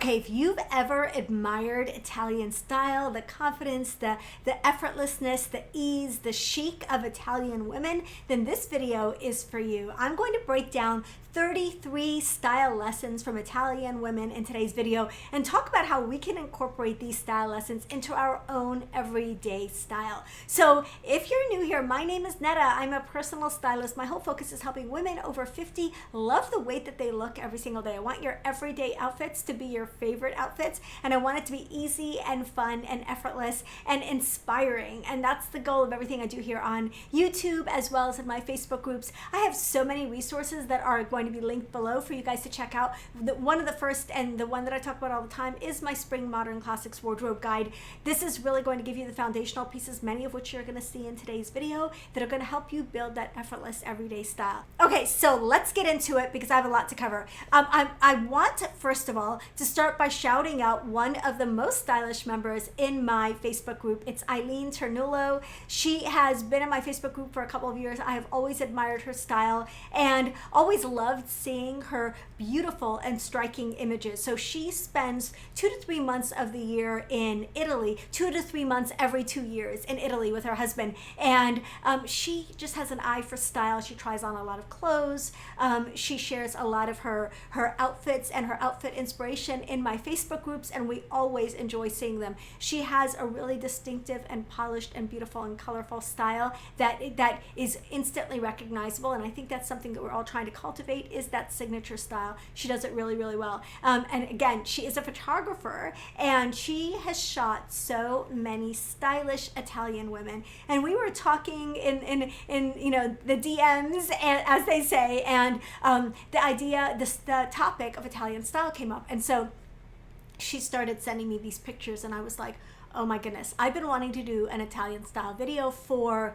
Okay, if you've ever admired Italian style, the confidence, the effortlessness, the ease, the chic of Italian women, then this video is for you. I'm going to break down 33 style lessons from Italian women in today's video and talk about how we can incorporate these style lessons into our own everyday style. So if you're new here, my name is Netta. I'm a personal stylist. My whole focus is helping women over 50 love the way that they look every single day. I want your everyday outfits to be your favorite outfits, and I want it to be easy and fun and effortless and inspiring. And that's the goal of everything I do here on YouTube as well as in my Facebook groups. I have so many resources that are going to be linked below for you guys to check out. One of the first and the one that I talk about all the time is my Spring Modern Classics Wardrobe Guide. This is really going to give you the foundational pieces, many of which you're going to see in today's video, that are going to help you build that effortless everyday style. Okay, so let's get into it because I have a lot to cover. I want, first of all, to start by shouting out one of the most stylish members in my Facebook group. It's Eileen. She has been in my Facebook group for a couple of years. I have always admired her style and always loved seeing her beautiful and striking images. So she spends 2 to 3 months of the year in Italy, 2 to 3 months every 2 years in Italy with her husband. And she just has an eye for style. She tries on a lot of clothes. She shares a lot of her outfits and her outfit inspiration in my Facebook groups, and we always enjoy seeing them. She has a really distinctive and polished and beautiful and colorful style that is instantly recognizable, and I think that's something that we're all trying to cultivate, is that signature style. She does it really, really well. And again, she is a photographer, and she has shot so many stylish Italian women. And we were talking in you know, the DMs, and, as they say, and the topic of Italian style came up, and so she started sending me these pictures, and I was like, oh my goodness, I've been wanting to do an Italian style video for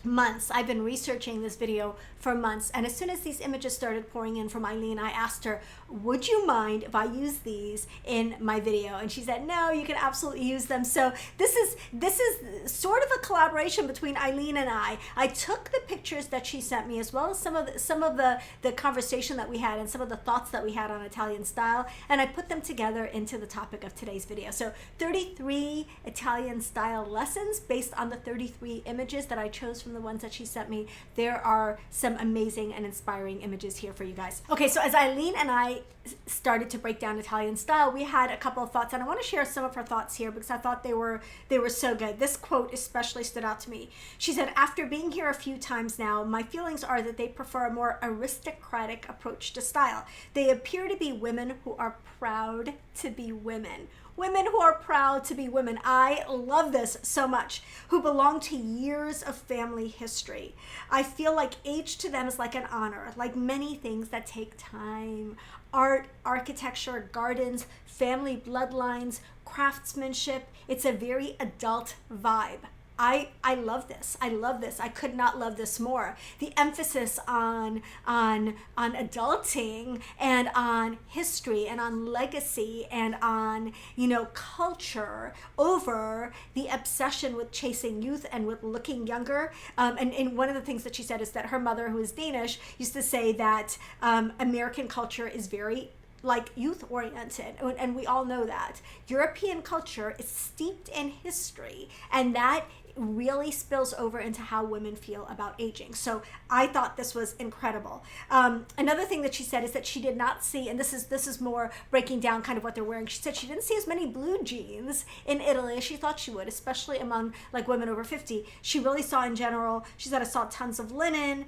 months. I've been researching this video for months, and as soon as these images started pouring in from Eileen, I asked her, would you mind if I use these in my video? And she said, no, you can absolutely use them. So this is sort of a collaboration between Eileen and I took the pictures that she sent me, as well as some of the conversation that we had and some of the thoughts that we had on Italian style, and I put them together into the topic of today's video. So 33 Italian style lessons based on the 33 images that I chose from the ones that she sent me. There are some amazing and inspiring images here for you guys. Okay, so as Eileen and I started to break down Italian style, we had a couple of thoughts, and I want to share some of her thoughts here because I thought they were so good. This quote especially stood out to me. She said, after being here a few times now, my feelings are that they prefer a more aristocratic approach to style. They appear to be women who are proud to be women. Women who are proud to be women. I love this so much. Who belong to years of family history. I feel like age to them is like an honor, like many things that take time. Art, architecture, gardens, family bloodlines, craftsmanship. It's a very adult vibe. I love this. I love this. I could not love this more. The emphasis on adulting and on history and on legacy and on, you know, culture over the obsession with chasing youth and with looking younger. And one of the things that she said is that her mother, who is Danish, used to say that American culture is very like youth oriented, and we all know that. European culture is steeped in history, and that really spills over into how women feel about aging. So I thought this was incredible. Another thing that she said is that she did not see, and this is more breaking down kind of what they're wearing. She said she didn't see as many blue jeans in Italy as she thought she would, especially among like women over 50. She really saw in general, she said, I saw tons of linen,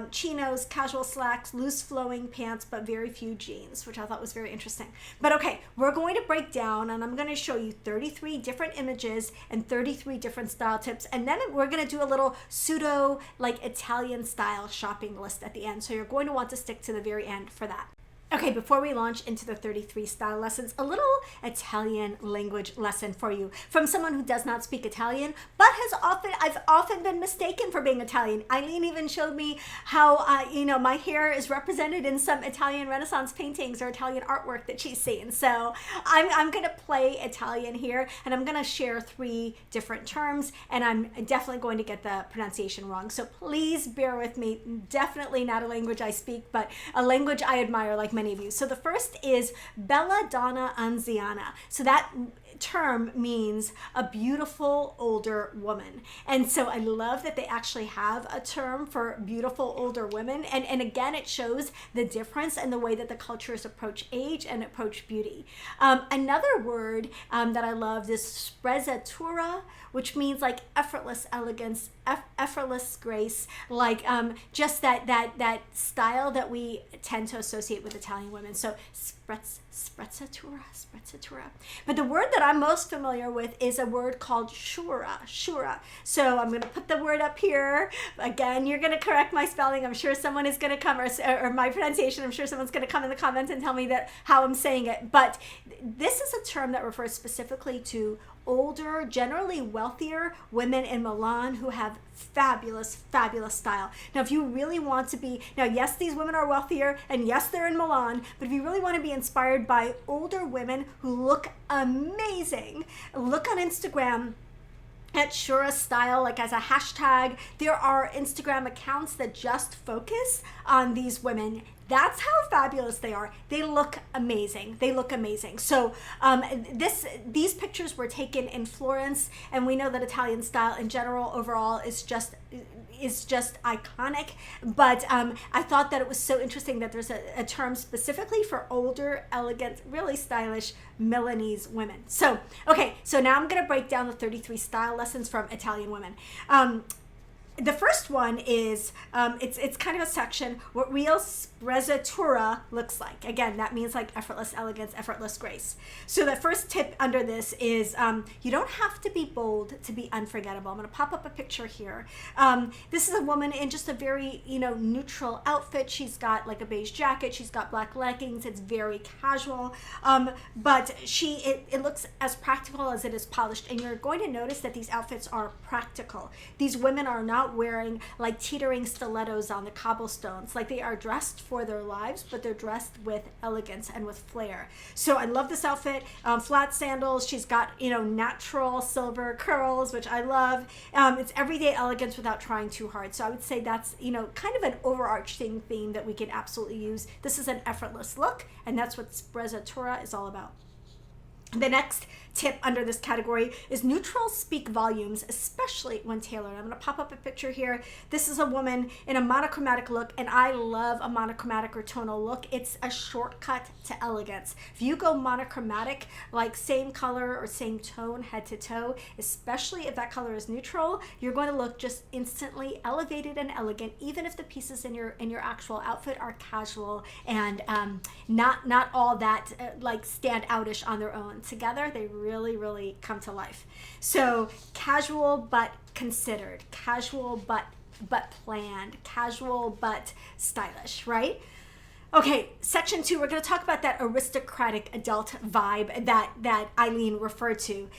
chinos, casual slacks, loose flowing pants, but very few jeans, which I thought was very interesting. But okay, we're going to break down, and I'm going to show you 33 different images and 33 different style tips, and then we're going to do a little pseudo like Italian style shopping list at the end. So you're going to want to stick to the very end for that. Okay, before we launch into the 33 style lessons, a little Italian language lesson for you from someone who does not speak Italian, but I've often been mistaken for being Italian. Eileen even showed me how, you know, my hair is represented in some Italian Renaissance paintings or Italian artwork that she's seen. So I'm going to play Italian here, and I'm going to share 3 different terms, and I'm definitely going to get the pronunciation wrong. So please bear with me. Definitely not a language I speak, but a language I admire like many many of you. So the first is Bella Donna Anziana. So that term means a beautiful older woman. And so I love that they actually have a term for beautiful older women. And again, it shows the difference in the way that the cultures approach age and approach beauty. Another word that I love is sprezzatura, which means like effortless elegance, effortless grace, like just that style that we tend to associate with Italian women. So sprezzatura. But the word that I'm most familiar with is a word called shura. So I'm going to put the word up here. Again, you're going to correct my spelling. I'm sure someone is going to come, or my pronunciation. I'm sure someone's going to come in the comments and tell me that how I'm saying it. But this is a term that refers specifically to older, generally wealthier women in Milan who have fabulous style. Now, if you really want to be, now yes, these women are wealthier, and yes, they're in Milan, but if you really want to be inspired by older women who look amazing, look on Instagram at Shura Style, like as a hashtag. There are Instagram accounts that just focus on these women. That's how fabulous they are. They look amazing. So these pictures were taken in Florence, and we know that Italian style in general overall is just iconic. But I thought that it was so interesting that there's a term specifically for older, elegant, really stylish Milanese women. So now I'm going to break down the 33 style lessons from Italian women. The first one is, it's kind of a section, what real sprezzatura looks like. Again, that means like effortless elegance, effortless grace. So the first tip under this is, you don't have to be bold to be unforgettable. I'm going to pop up a picture here. This is a woman in just a very, neutral outfit. She's got like a beige jacket. She's got black leggings. It's very casual. But it looks as practical as it is polished. And you're going to notice that these outfits are practical. These women are not wearing like teetering stilettos on the cobblestones. Like, they are dressed for their lives, but they're dressed with elegance and with flair. So I love this outfit. Flat sandals. She's got, natural silver curls, which I love. It's everyday elegance without trying too hard. So I would say that's, kind of an overarching theme that we can absolutely use. This is an effortless look, and that's what sprezzatura is all about. The next tip under this category is neutrals speak volumes, especially when tailored. I'm going to pop up a picture here. This is a woman in a monochromatic look, and I love a monochromatic or tonal look. It's a shortcut to elegance. If you go monochromatic, like same color or same tone head to toe, especially if that color is neutral, you're going to look just instantly elevated and elegant, even if the pieces in your actual outfit are casual and not all that like stand outish on their own. Together, they really come to life. So casual but considered, casual but planned, casual but stylish, right? Okay, section 2, we're going to talk about that aristocratic adult vibe that Eileen referred to.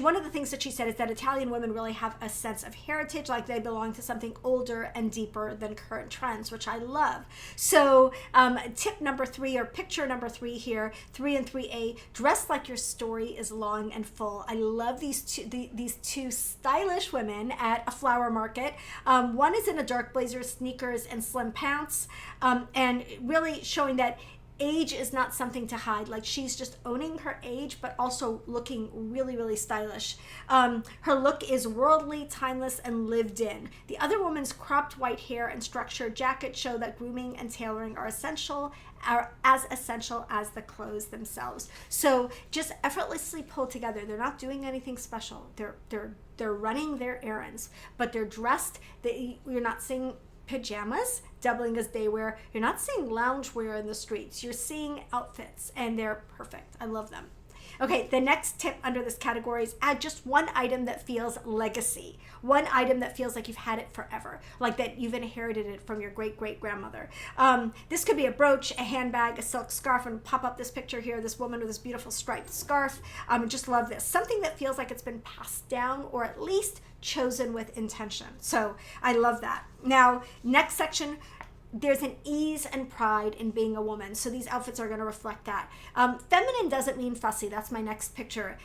One of the things that she said is that Italian women really have a sense of heritage, like they belong to something older and deeper than current trends, which I love. So tip number 3, or picture number 3 here, 3 and 3A, dress like your story is long and full. I love these two stylish women at a flower market. One is in a dark blazer, sneakers, and slim pants, and really showing that age is not something to hide. Like, she's just owning her age, but also looking really stylish. Her look is worldly, timeless, and lived in. The other woman's cropped white hair and structured jacket show that grooming and tailoring are as essential as the clothes themselves. So just effortlessly pulled together. They're not doing anything special. They're running their errands, but they're dressed. You're not seeing pajamas doubling as day wear. You're not seeing loungewear in the streets. You're seeing outfits, and they're perfect. I love them. Okay, the next tip under this category is add just one item that feels legacy. One item that feels like you've had it forever, like that you've inherited it from your great-great-grandmother. This could be a brooch, a handbag, a silk scarf, and pop up this picture here, this woman with this beautiful striped scarf. Just love this. Something that feels like it's been passed down, or at least chosen with intention. So I love that. Now, next section, there's an ease and pride in being a woman. So these outfits are going to reflect that. Feminine doesn't mean fussy. That's my next picture.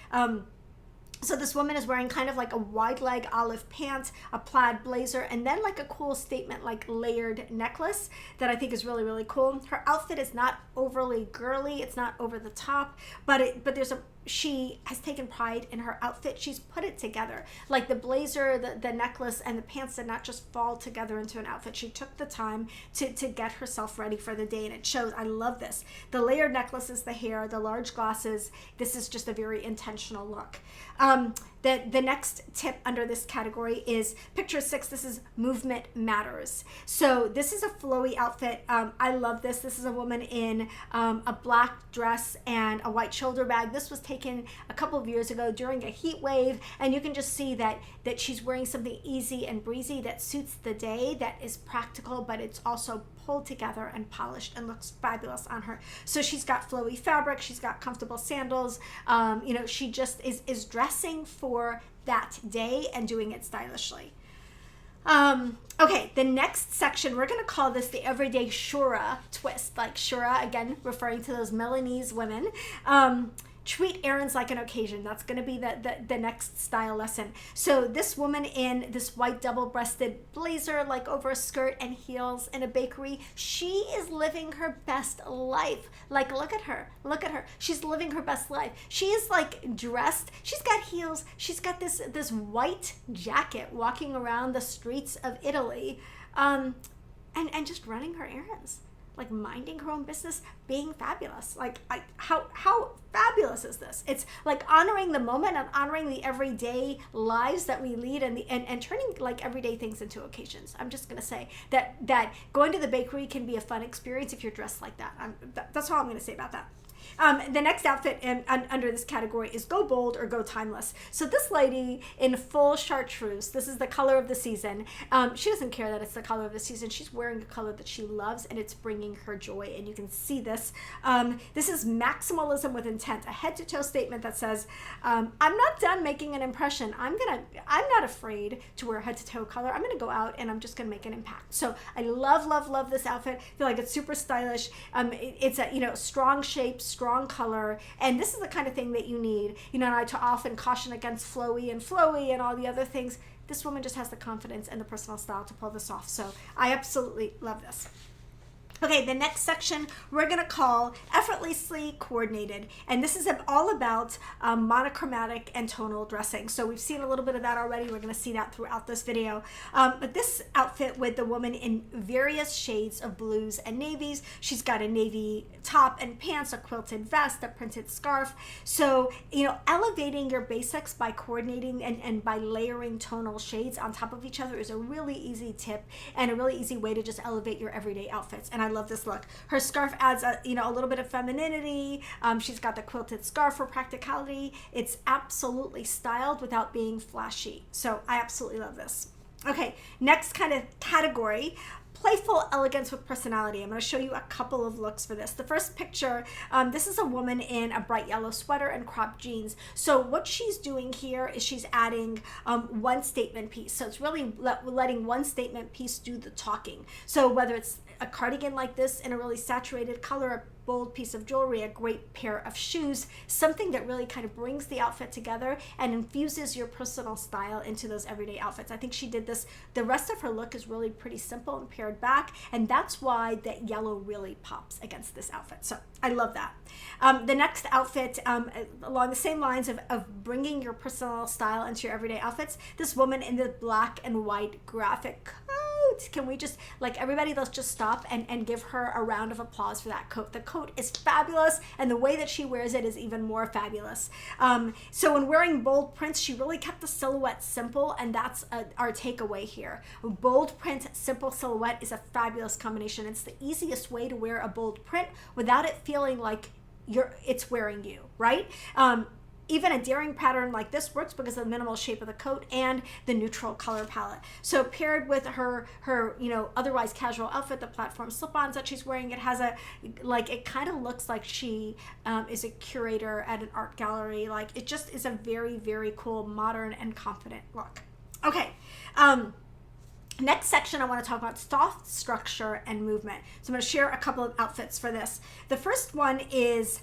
So this woman is wearing kind of like a wide leg olive pant, a plaid blazer, and then like a cool statement like layered necklace that I think is really, really cool. Her outfit is not overly girly. It's not over the top, but she has taken pride in her outfit. She's put it together. Like the blazer, the necklace, and the pants did not just fall together into an outfit. She took the time to get herself ready for the day, and it shows. I love this. The layered necklaces, the hair, the large glasses. This is just a very intentional look. The next tip under this category is picture 6. This is movement matters. So this is a flowy outfit. I love this. This is a woman in a black dress and a white shoulder bag. This was taken a couple of years ago during a heat wave, and you can just see that she's wearing something easy and breezy that suits the day, that is practical, but it's also pulled together and polished and looks fabulous on her. So she's got flowy fabric, she's got comfortable sandals, she just is dressing for that day and doing it stylishly. Okay, the next section, we're going to call this the everyday Shura twist. Like Shura, again, referring to those Milanese women. Treat errands like an occasion. That's going to be the next style lesson. So this woman in this white double-breasted blazer, like over a skirt and heels in a bakery, she is living her best life. Like, look at her. Look at her. She's living her best life. She is like dressed. She's got heels. She's got this white jacket walking around the streets of Italy, and just running her errands. Like minding her own business, being fabulous. Like how fabulous is this? It's like honoring the moment and honoring the everyday lives that we lead and turning like everyday things into occasions. I'm just gonna say that going to the bakery can be a fun experience if you're dressed like that. That's all I'm gonna say about that. The next outfit under this category is go bold or go timeless. So this lady in full chartreuse, this is the color of the season. She doesn't care that it's the color of the season. She's wearing a color that she loves, and it's bringing her joy, and you can see this. This is maximalism with intent, a head-to-toe statement that says, I'm not done making an impression. I'm not afraid to wear head-to-toe color. I'm gonna go out and I'm just gonna make an impact. So I love this outfit. I feel like it's super stylish. It's a strong shape, strong color, and this is the kind of thing that you need. And I often caution against flowy and all the other things. This woman just has the confidence and the personal style to pull this off. So I absolutely love this. Okay, the next section we're going to call effortlessly coordinated, and this is all about monochromatic and tonal dressing. So we've seen a little bit of that already. We're going to see that throughout this video. But this outfit with the woman in various shades of blues and navies. She's got a navy top and pants, a quilted vest, a printed scarf. So, elevating your basics by coordinating and by layering tonal shades on top of each other is a really easy tip and a really easy way to just elevate your everyday outfits. And I love this look. Her scarf adds a little bit of femininity. She's got the quilted scarf for practicality. It's absolutely styled without being flashy. So I absolutely love this. Okay, next kind of category, playful elegance with personality. I'm going to show you a couple of looks for this. The first picture, this is a woman in a bright yellow sweater and cropped jeans. So what she's doing here is she's adding one statement piece. So it's really letting one statement piece do the talking. So whether it's a cardigan like this in a really saturated color, a bold piece of jewelry, a great pair of shoes, something that really kind of brings the outfit together and infuses your personal style into those everyday outfits. I think she did this. The rest of her look is really pretty simple and pared back, and that's why that yellow really pops against this outfit. So I love that. The next outfit, along the same lines of bringing your personal style into your everyday outfits, this woman in the black and white graphic coat. Can we just, everybody, let's just stop and give her a round of applause for that coat. The coat is fabulous, and the way that she wears it is even more fabulous. So when wearing bold prints, she really kept the silhouette simple, and that's our takeaway here. Bold print, simple silhouette is a fabulous combination. It's the easiest way to wear a bold print without it feeling like it's wearing you, right? Even a daring pattern like this works because of the minimal shape of the coat and the neutral color palette. So paired with her otherwise casual outfit, the platform slip-ons that she's wearing, it has it kind of looks like she is a curator at an art gallery. It just is a very, very cool, modern, and confident look. Okay. Next section, I want to talk about soft structure and movement. So I'm going to share a couple of outfits for this. The first one is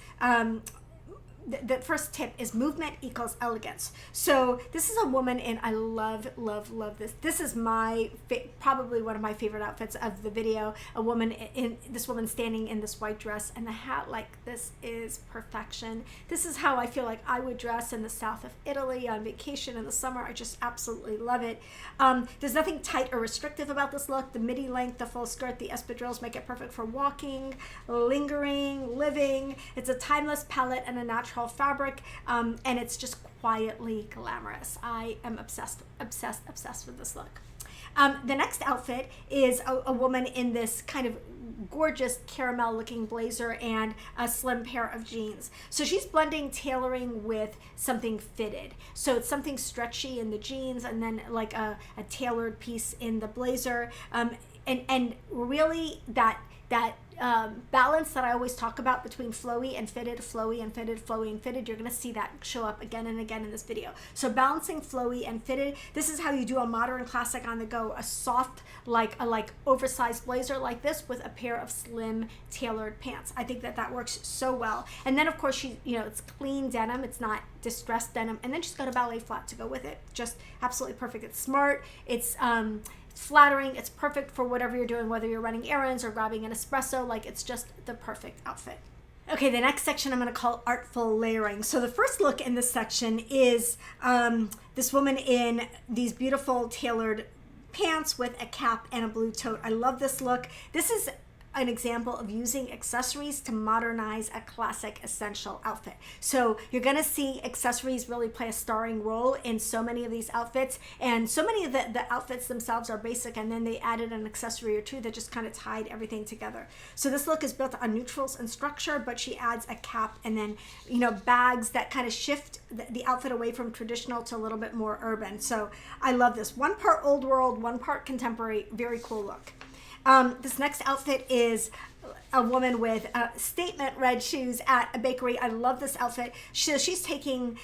the first tip is movement equals elegance. So this is a woman in, I love this. This is probably one of my favorite outfits of the video. This woman standing in this white dress and the hat, like, this is perfection. This is how I feel like I would dress in the south of Italy on vacation in the summer. I just absolutely love it. There's nothing tight or restrictive about this look. The midi length, the full skirt, the espadrilles make it perfect for walking, lingering, living. It's a timeless palette and a natural fabric, and it's just quietly glamorous. I am obsessed with this look. The next outfit is a woman in this kind of gorgeous caramel looking blazer and a slim pair of jeans. So she's blending tailoring with something fitted. So it's something stretchy in the jeans and then like a tailored piece in the blazer. And really that balance that I always talk about between flowy and fitted, flowy and fitted, flowy and fitted, you're gonna see that show up again and again in this video. So balancing flowy and fitted, this is how you do a modern classic on the go, a soft, like oversized blazer like this with a pair of slim tailored pants. I think that works so well. And then of course it's clean denim, it's not distressed denim, and then she's got a ballet flat to go with it. Just absolutely perfect. It's smart, it's flattering, it's perfect for whatever you're doing, whether you're running errands or grabbing an espresso. Like, it's just the perfect outfit. Okay, the next section I'm going to call artful layering. So the first look in this section is this woman in these beautiful tailored pants with a cap and a blue tote. I love this look. This is an example of using accessories to modernize a classic essential outfit. So you're gonna see accessories really play a starring role in so many of these outfits, and so many of the outfits themselves are basic, and then they added an accessory or two that just kind of tied everything together. So this look is built on neutrals and structure, but she adds a cap and then bags that kind of shift the outfit away from traditional to a little bit more urban. So I love this. One part old world, one part contemporary. Very cool look. This next outfit is a woman with statement red shoes at a bakery. I love this outfit. She's taking,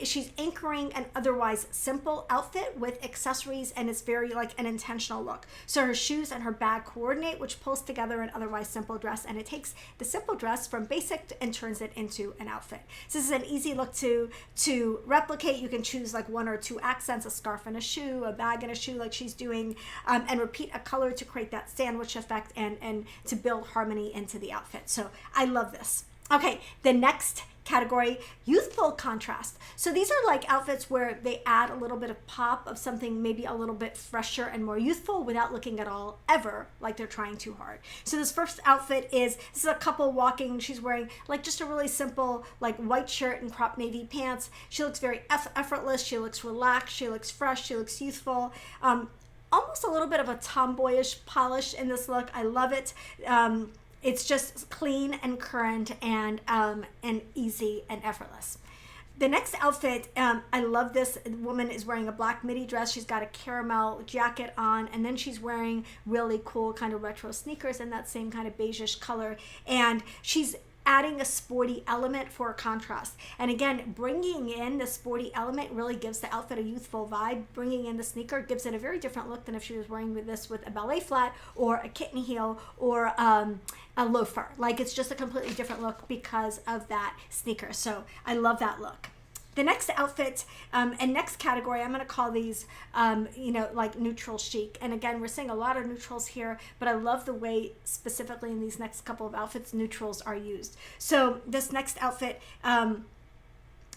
she's anchoring an otherwise simple outfit with accessories, and it's very like an intentional look. So her shoes and her bag coordinate, which pulls together an otherwise simple dress, and it takes the simple dress from basic and turns it into an outfit. So this is an easy look to replicate. You can choose like one or two accents, a scarf and a shoe, a bag and a shoe like she's doing, and repeat a color to create that sandwich effect and to build harmony into the outfit. So I love this. Okay, the next category, youthful contrast. So these are like outfits where they add a little bit of pop of something maybe a little bit fresher and more youthful without looking at all ever like they're trying too hard. So this first outfit this is a couple walking. She's wearing like just a really simple like white shirt and cropped navy pants. She looks very effortless. She looks relaxed. She looks fresh. She looks youthful. Almost a little bit of a tomboyish polish in this look. I love it. It's just clean and current and easy and effortless. The next outfit, I love this. The woman is wearing a black midi dress. She's got a caramel jacket on, and then she's wearing really cool kind of retro sneakers in that same kind of beigeish color. And she's adding a sporty element for contrast. And again, bringing in the sporty element really gives the outfit a youthful vibe. Bringing in the sneaker gives it a very different look than if she was wearing this with a ballet flat or a kitten heel or a loafer. Like, it's just a completely different look because of that sneaker. So I love that look. The next outfit and next category, I'm going to call these, like neutral chic. And again, we're seeing a lot of neutrals here, but I love the way specifically in these next couple of outfits, neutrals are used. So this next outfit,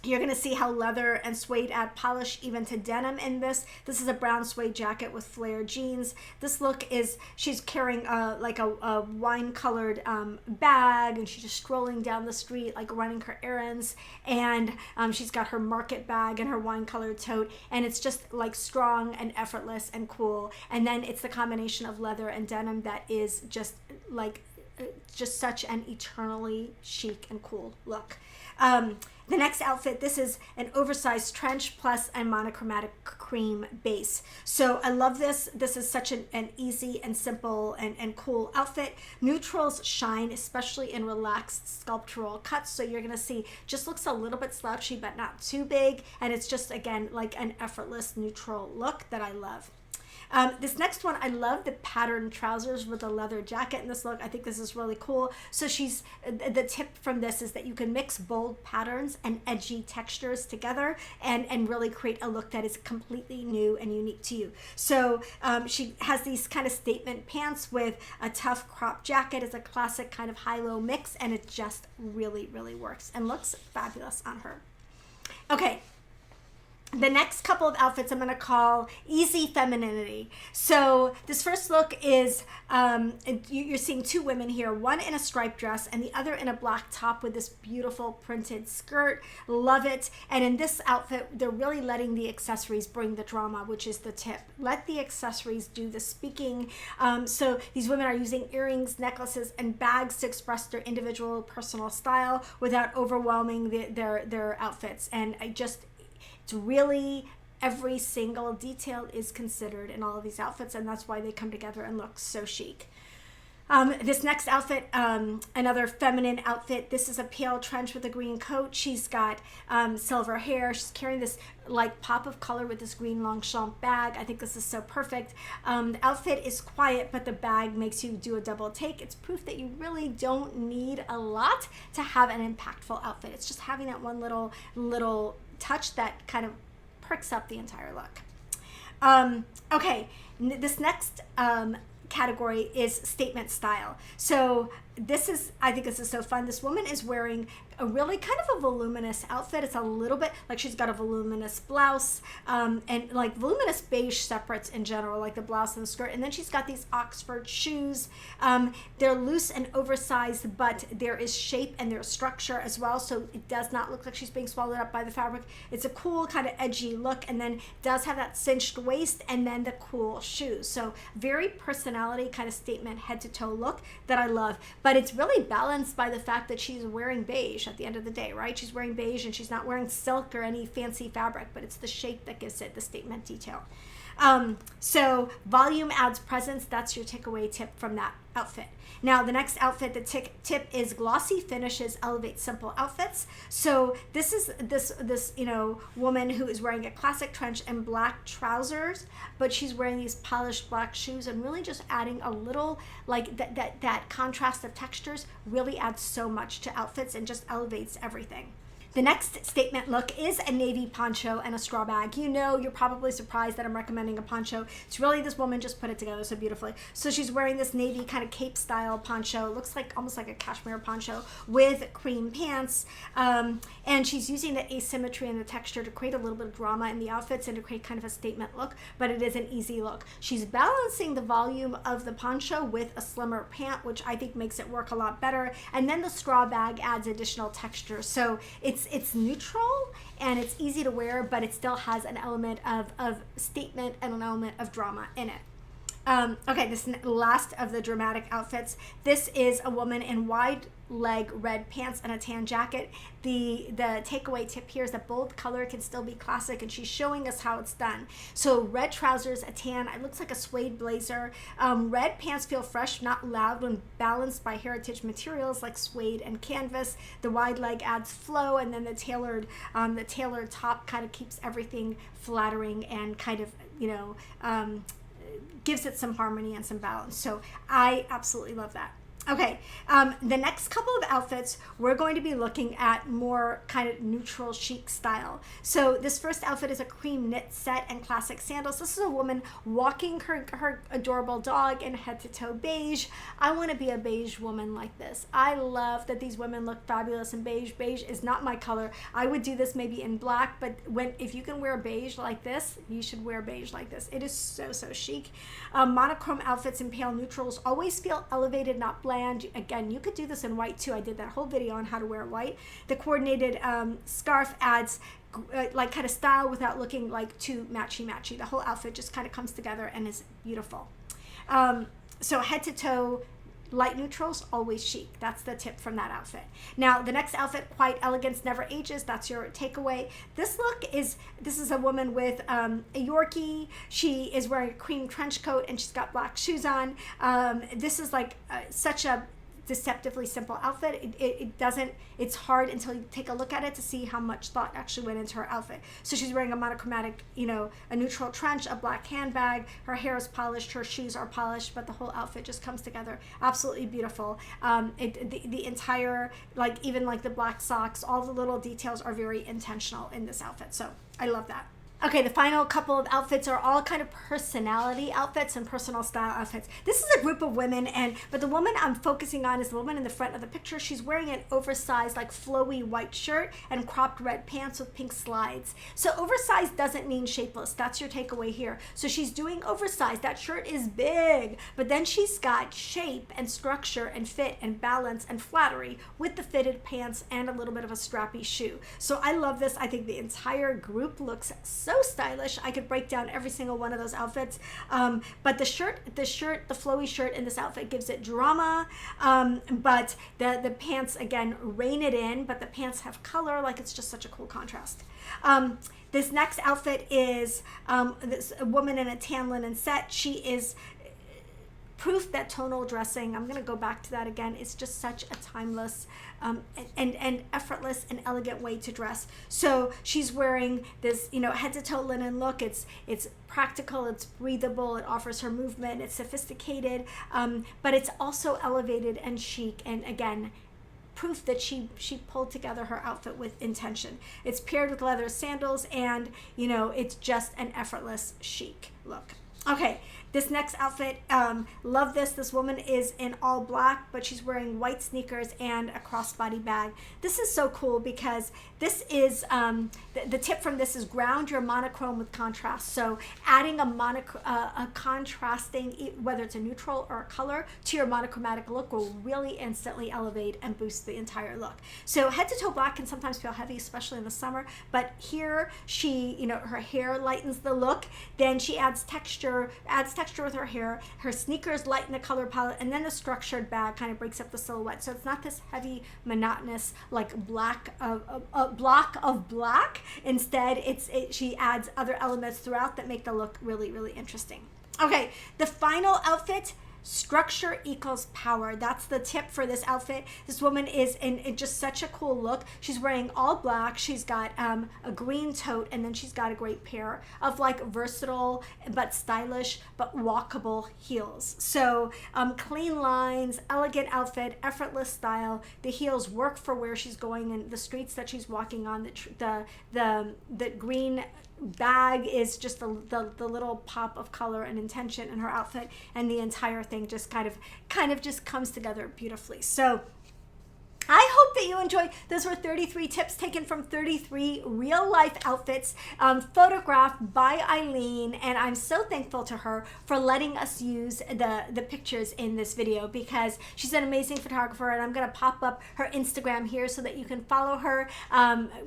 you're going to see how leather and suede add polish even to denim in this. This is a brown suede jacket with flared jeans. This look is, she's carrying like a wine-colored bag, and she's just strolling down the street, like running her errands. And she's got her market bag and her wine-colored tote, and it's just like strong and effortless and cool. And then it's the combination of leather and denim that is just like, just such an eternally chic and cool look. The next outfit, this is an oversized trench plus a monochromatic cream base. So I love this. This is such an easy and simple and cool outfit. Neutrals shine, especially in relaxed sculptural cuts. So you're going to see just looks a little bit slouchy, but not too big. And it's just, again, like an effortless neutral look that I love. This next one, I love the patterned trousers with a leather jacket in this look. I think this is really cool. So the tip from this is that you can mix bold patterns and edgy textures together and really create a look that is completely new and unique to you. So she has these kind of statement pants with a tough crop jacket. It's a classic kind of high-low mix, and it just really, really works and looks fabulous on her. Okay. The next couple of outfits I'm going to call easy femininity. So this first look is, you're seeing two women here, one in a striped dress and the other in a black top with this beautiful printed skirt. Love it. And in this outfit, they're really letting the accessories bring the drama, which is the tip. Let the accessories do the speaking. So these women are using earrings, necklaces, and bags to express their individual personal style without overwhelming their outfits. And it's really, every single detail is considered in all of these outfits, and that's why they come together and look so chic. This next outfit, another feminine outfit. This is a pale trench with a green coat. She's got silver hair. She's carrying this like pop of color with this green Longchamp bag. I think this is so perfect. The outfit is quiet, but the bag makes you do a double take. It's proof that you really don't need a lot to have an impactful outfit. It's just having that one little touch that kind of perks up the entire look. Okay, this next category is statement style. So I think this is so fun. This woman is wearing a really kind of a voluminous outfit. It's a little bit like she's got a voluminous blouse and like voluminous beige separates in general, like the blouse and the skirt. And then she's got these Oxford shoes. They're loose and oversized, but there is shape and there's structure as well. So it does not look like she's being swallowed up by the fabric. It's a cool kind of edgy look, and then does have that cinched waist and then the cool shoes. So very personality kind of statement head to toe look that I love. But it's really balanced by the fact that she's wearing beige at the end of the day, right? She's wearing beige and she's not wearing silk or any fancy fabric, but it's the shape that gives it the statement detail. So volume adds presence. That's your takeaway tip from that outfit. Now the next outfit, the tip is glossy finishes elevate simple outfits. So this is this woman who is wearing a classic trench and black trousers, but she's wearing these polished black shoes and really just adding a little like that contrast of textures really adds so much to outfits and just elevates everything. The next statement look is a navy poncho and a straw bag. You're probably surprised that I'm recommending a poncho. It's really, this woman just put it together so beautifully. So she's wearing this navy kind of cape style poncho. It looks like almost like a cashmere poncho with cream pants. And she's using the asymmetry and the texture to create a little bit of drama in the outfits and to create kind of a statement look, but it is an easy look. She's balancing the volume of the poncho with a slimmer pant, which I think makes it work a lot better. And then the straw bag adds additional texture. So it's neutral and it's easy to wear, but it still has an element of statement and an element of drama in it. Okay, this last of the dramatic outfits. This is a woman in wide leg red pants and a tan jacket. The takeaway tip here is that bold color can still be classic, and she's showing us how it's done. So red trousers, a tan, it looks like a suede blazer. Red pants feel fresh, not loud when balanced by heritage materials like suede and canvas. The wide leg adds flow, and then the tailored top kind of keeps everything flattering and kind of gives it some harmony and some balance. So I absolutely love that. Okay, the next couple of outfits, we're going to be looking at more kind of neutral chic style. So this first outfit is a cream knit set and classic sandals. This is a woman walking her adorable dog in head to toe beige. I want to be a beige woman like this. I love that these women look fabulous in beige. Beige is not my color. I would do this maybe in black, but if you can wear beige like this, you should wear beige like this. It is so, so chic. Monochrome outfits in pale neutrals always feel elevated, not bland. Again, you could do this in white too. I did that whole video on how to wear white. The coordinated scarf adds like kind of style without looking like too matchy. The whole outfit just kind of comes together and is beautiful. So head to toe, light neutrals, always chic. That's the tip from that outfit. Now, the next outfit, quiet elegance never ages. That's your takeaway. This is a woman with a Yorkie. She is wearing a cream trench coat and she's got black shoes on. This is like such a deceptively simple outfit. It doesn't, it's hard until you take a look at it to see how much thought actually went into her outfit. So she's wearing a monochromatic, you know, a neutral trench, a black handbag, her hair is polished, her shoes are polished, but the whole outfit just comes together. Absolutely beautiful. The entire, like even like the black socks, all the little details are very intentional in this outfit. So I love that. Okay, the final couple of outfits are all kind of personality outfits and personal style outfits. This is a group of women, but the woman I'm focusing on is the woman in the front of the picture. She's wearing an oversized, like flowy white shirt and cropped red pants with pink slides. So oversized doesn't mean shapeless. That's your takeaway here. So she's doing oversized. That shirt is big, but then she's got shape and structure and fit and balance and flattery with the fitted pants and a little bit of a strappy shoe. So I love this. I think the entire group looks so stylish. I could break down every single one of those outfits, but the flowy shirt in this outfit gives it drama, but the pants, again, rein it in, but the pants have color, like it's just such a cool contrast. This next outfit is this woman in a tan linen set. She is proof that tonal dressing, I'm going to go back to that again, it's just such a timeless and effortless and elegant way to dress. So she's wearing this, you know, head to toe linen look. It's practical, it's breathable, it offers her movement, it's sophisticated, but it's also elevated and chic, and again, proof that she pulled together her outfit with intention. It's paired with leather sandals, and you know, it's just an effortless chic look. Okay, this next outfit, love this. This woman is in all black, but she's wearing white sneakers and a crossbody bag. This is so cool because this is, the tip from this is ground your monochrome with contrast. So adding a contrasting, whether it's a neutral or a color, to your monochromatic look will really instantly elevate and boost the entire look. So head to toe black can sometimes feel heavy, especially in the summer, but here she, you know, her hair lightens the look, then she adds texture with her hair, her sneakers lighten the color palette, and then the structured bag kind of breaks up the silhouette. So it's not this heavy, monotonous, like block of black. Instead, she adds other elements throughout that make the look really, really interesting. Okay, the final outfit, structure equals power. That's the tip for this outfit. This woman is in just such a cool look. She's wearing all black. She's got a green tote, and then she's got a great pair of like versatile but stylish but walkable heels. So clean lines, elegant outfit, effortless style. The heels work for where she's going and the streets that she's walking on. The green bag is just the little pop of color and intention in her outfit, and the entire thing just kind of just comes together beautifully. So I hope that you enjoyed. Those were 33 tips taken from 33 real life outfits photographed by Eileen, and I'm so thankful to her for letting us use the pictures in this video because she's an amazing photographer, and I'm going to pop up her Instagram here so that you can follow her.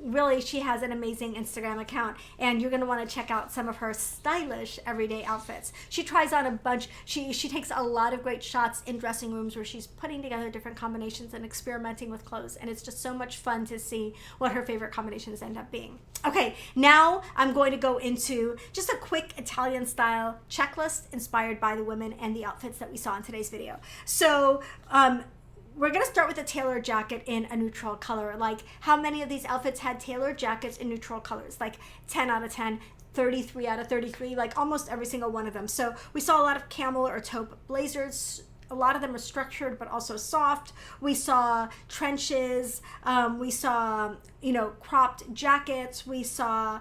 Really, she has an amazing Instagram account, and you're going to want to check out some of her stylish everyday outfits. She tries on a bunch. She takes a lot of great shots in dressing rooms where she's putting together different combinations and experimenting with clothes, and it's just so much fun to see what her favorite combinations end up being. Okay, now I'm going to go into just a quick Italian style checklist inspired by the women and the outfits that we saw in today's video. So we're going to start with a tailored jacket in a neutral color. Like, how many of these outfits had tailored jackets in neutral colors? Like 10 out of 10. 33 out of 33, like almost every single one of them. So we saw a lot of camel or taupe blazers. A lot of them are structured but also soft. We saw trenches, we saw, you know, cropped jackets, we saw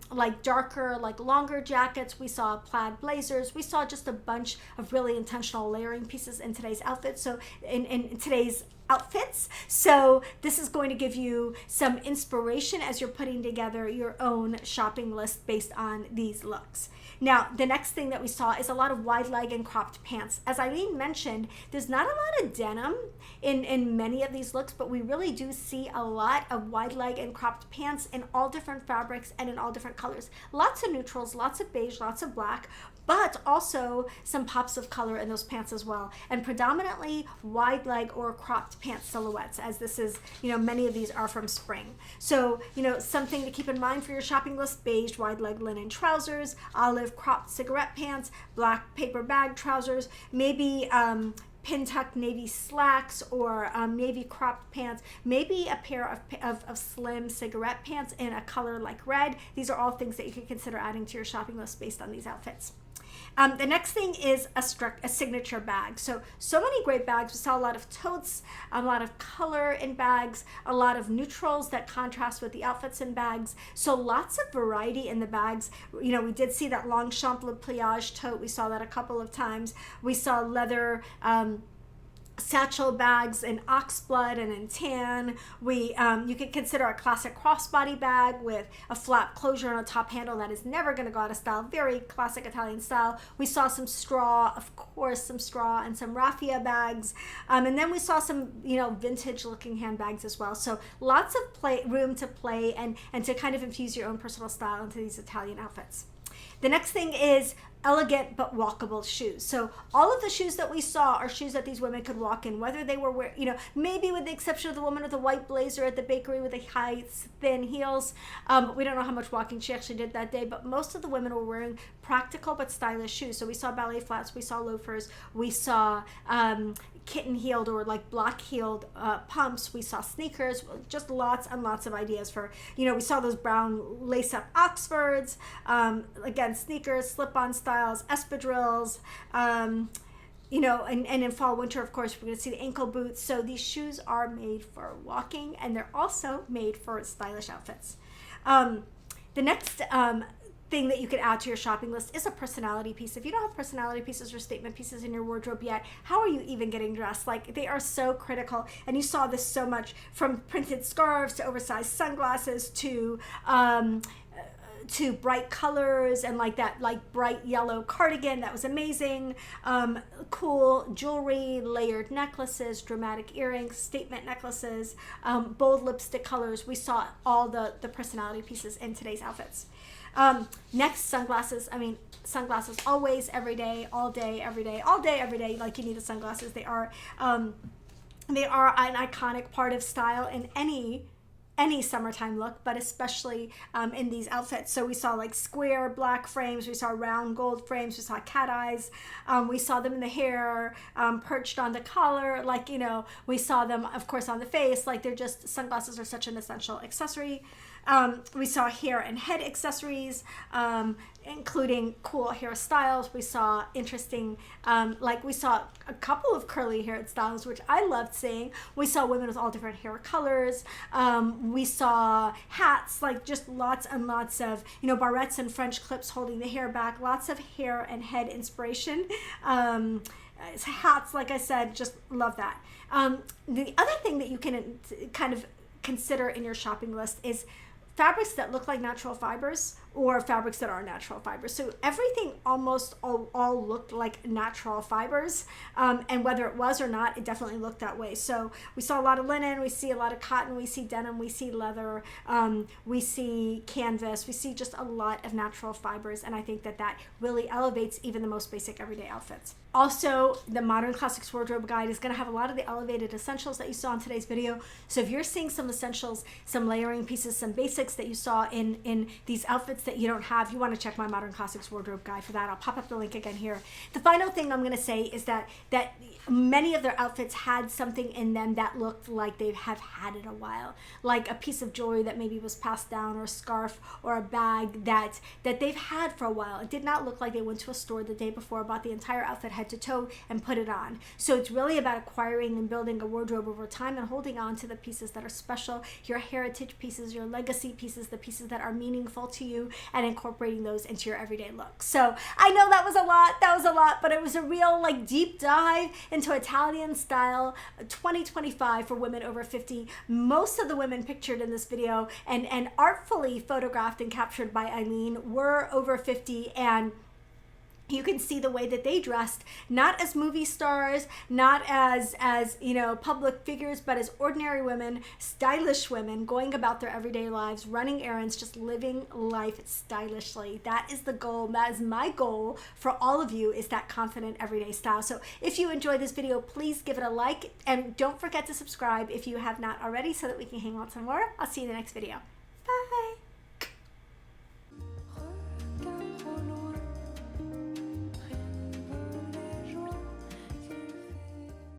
like darker, like longer jackets, we saw plaid blazers, we saw just a bunch of really intentional layering pieces in today's outfit. So in today's outfits. So this is going to give you some inspiration as you're putting together your own shopping list based on these looks. Now, the next thing that we saw is a lot of wide leg and cropped pants. As Eileen mentioned, there's not a lot of denim in many of these looks, but we really do see a lot of wide leg and cropped pants in all different fabrics and in all different colors. Lots of neutrals, lots of beige, lots of black, but also some pops of color in those pants as well. And predominantly wide leg or cropped pant silhouettes, as this is, you know, many of these are from spring. So, you know, something to keep in mind for your shopping list: beige wide leg linen trousers, olive cropped cigarette pants, black paper bag trousers, maybe pin tuck navy slacks or navy cropped pants, maybe a pair of slim cigarette pants in a color like red. These are all things that you can consider adding to your shopping list based on these outfits. The next thing is a signature bag. So many great bags. We saw a lot of totes, a lot of color in bags, a lot of neutrals that contrast with the outfits in bags. So lots of variety in the bags. You know, we did see that Longchamp Le Pliage tote. We saw that a couple of times. We saw leather satchel bags in oxblood and in tan. You could consider a classic crossbody bag with a flap closure and a top handle that is never going to go out of style. Very classic Italian style. We saw some straw, of course, some straw and some raffia bags. And then we saw some, you know, vintage looking handbags as well. So lots of room to play and to kind of infuse your own personal style into these Italian outfits. The next thing is elegant but walkable shoes. So all of the shoes that we saw are shoes that these women could walk in, whether they were you know, maybe with the exception of the woman with the white blazer at the bakery with the high thin heels. We don't know how much walking she actually did that day, but most of the women were wearing practical but stylish shoes. So we saw ballet flats, we saw loafers, we saw kitten heeled or like block heeled pumps, we saw sneakers, just lots and lots of ideas for, you know, we saw those brown lace up Oxfords, again, sneakers, slip-on styles, espadrilles, you know, and in fall, winter, of course, we're going to see the ankle boots. So these shoes are made for walking, and they're also made for stylish outfits. The next thing that you could add to your shopping list is a personality piece. If you don't have personality pieces or statement pieces in your wardrobe yet, how are you even getting dressed? Like, they are so critical, and you saw this so much, from printed scarves to oversized sunglasses to bright colors and like that bright yellow cardigan that was amazing. Cool jewelry, layered necklaces, dramatic earrings, statement necklaces, bold lipstick colors. We saw all the personality pieces in today's outfits. Next, sunglasses. I mean, sunglasses always, every day, all day, every day, all day, every day. Like, you need the sunglasses. They are an iconic part of style in any summertime look, but especially in these outfits. So we saw like square black frames, we saw round gold frames, we saw cat eyes, we saw them in the hair, perched on the collar, like, you know, we saw them, of course, on the face. Like, they're just, sunglasses are such an essential accessory. We saw hair and head accessories, including cool hairstyles. We saw interesting, like we saw a couple of curly haired styles, which I loved seeing. We saw women with all different hair colors. We saw hats, like just lots and lots of, you know, barrettes and French clips holding the hair back. Lots of hair and head inspiration. Hats, like I said, just love that. The other thing that you can kind of consider in your shopping list is fabrics that look like natural fibers or fabrics that are natural fibers. So everything almost all looked like natural fibers, and whether it was or not, it definitely looked that way. So we saw a lot of linen, we see a lot of cotton, we see denim, we see leather, we see canvas, we see just a lot of natural fibers, and I think that that really elevates even the most basic everyday outfits. Also, the Modern Classics Wardrobe Guide is going to have a lot of the elevated essentials that you saw in today's video. So if you're seeing some essentials, some layering pieces, some basics that you saw in these outfits that you don't have, you want to check my Modern Classics Wardrobe Guide for that. I'll pop up the link again here. The final thing I'm going to say is that many of their outfits had something in them that looked like they have had it a while, like a piece of jewelry that maybe was passed down, or a scarf or a bag that they've had for a while. It did not look like they went to a store the day before, bought the entire outfit head to toe and put it on. So it's really about acquiring and building a wardrobe over time and holding on to the pieces that are special, your heritage pieces, your legacy pieces, the pieces that are meaningful to you, and incorporating those into your everyday look. So I know that was a lot, but it was a real like deep dive into Italian style 2025 for women over 50. Most of the women pictured in this video and artfully photographed and captured by Eileen were over 50, and you can see the way that they dressed, not as movie stars, not as you know, public figures, but as ordinary women, stylish women, going about their everyday lives, running errands, just living life stylishly. That is the goal. That is my goal for all of you, is that confident everyday style. So if you enjoyed this video, please give it a like, and don't forget to subscribe if you have not already, so that we can hang out some more. I'll see you in the next video.